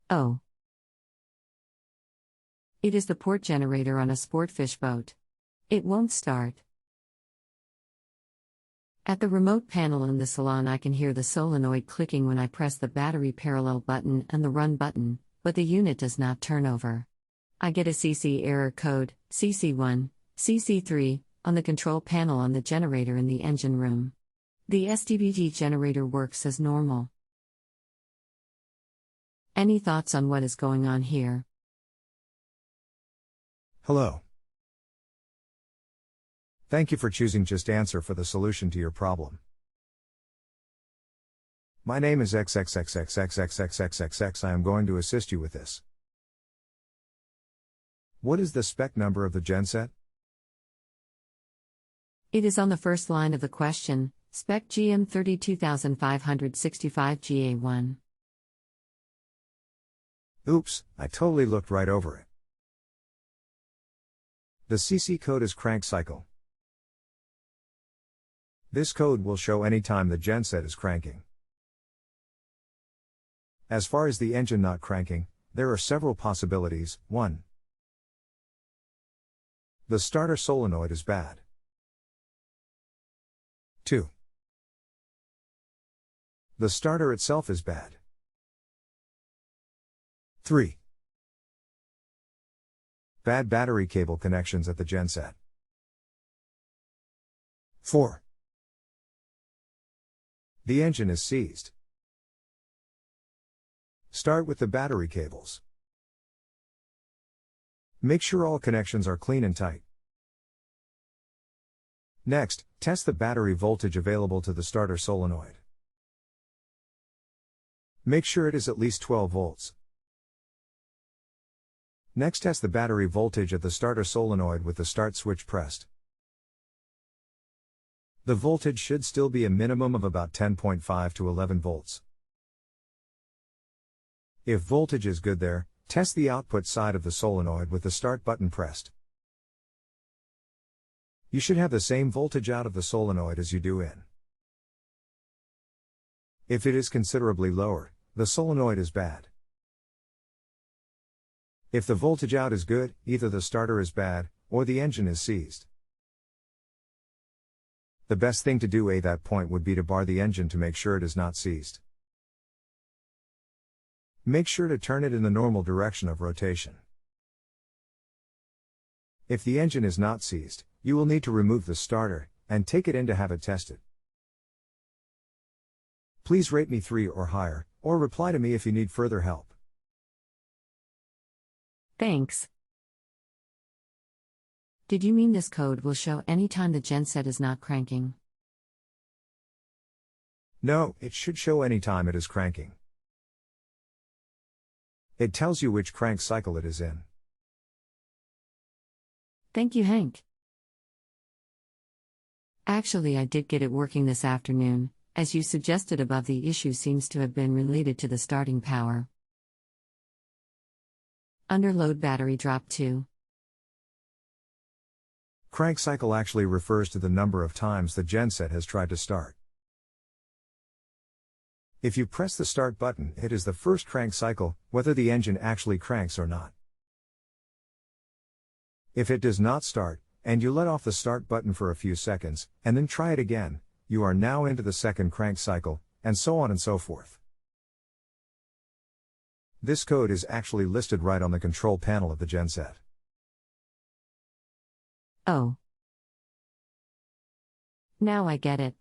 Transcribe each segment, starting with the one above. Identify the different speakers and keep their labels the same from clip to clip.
Speaker 1: Oh. It is the port generator on a sportfish boat. It won't start. At the remote panel in the salon, I can hear the solenoid clicking when I press the battery parallel button and the run button, but the unit does not turn over. I get a CC error code, CC1, CC3, on the control panel on the generator in the engine room. The stbd generator works as normal. Any thoughts on what is going on here?
Speaker 2: Hello. Thank you for choosing JustAnswer for the solution to your problem. My name is XXXXX I am going to assist you with this. What is the spec number of the genset?
Speaker 1: It is on the first line of the question, spec GM 32565 GA1.
Speaker 2: Oops, I totally looked right over it. The CC code is crank cycle. This code will show any time the genset is cranking. As far as the engine not cranking, there are several possibilities. 1. The starter solenoid is bad. 2. The starter itself is bad. 3. Bad battery cable connections at the genset. 4. The engine is seized. Start with the battery cables. Make sure all connections are clean and tight. Next, test the battery voltage available to the starter solenoid. Make sure it is at least 12 volts. Next, test the battery voltage at the starter solenoid with the start switch pressed. The voltage should still be a minimum of about 10.5 to 11 volts. If voltage is good there, test the output side of the solenoid with the start button pressed. You should have the same voltage out of the solenoid as you do in. If it is considerably lower, the solenoid is bad. If the voltage out is good, either the starter is bad, or the engine is seized. The best thing to do at that point would be to bar the engine to make sure it is not seized. Make sure to turn it in the normal direction of rotation. If the engine is not seized, you will need to remove the starter, and take it in to have it tested. Please rate me 3 or higher, or reply to me if you need further help.
Speaker 1: Thanks. Did you mean this code will show any time the genset is not cranking?
Speaker 2: No, it should show any time it is cranking. It tells you which crank cycle it is in.
Speaker 1: Thank you, Hank. Actually, I did get it working this afternoon. As you suggested above, the issue seems to have been related to the starting power. Under load battery drop 2.
Speaker 2: Crank cycle actually refers to the number of times the genset has tried to start. If you press the start button, it is the first crank cycle, whether the engine actually cranks or not. If it does not start, and you let off the start button for a few seconds, and then try it again, you are now into the second crank cycle, and so on and so forth. This code is actually listed right on the control panel of the genset.
Speaker 1: Oh. Now I get it.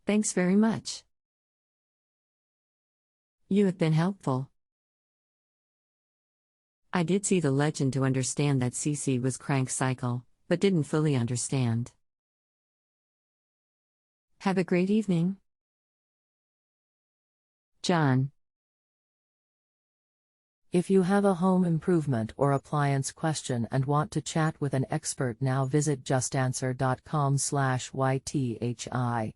Speaker 1: Thanks very much. You have been helpful. I did see the legend to understand that CC was crank cycle, but didn't fully understand. Have a great evening. John.
Speaker 3: If you have a home improvement or appliance question and want to chat with an expert, now visit justanswer.com/YTHI.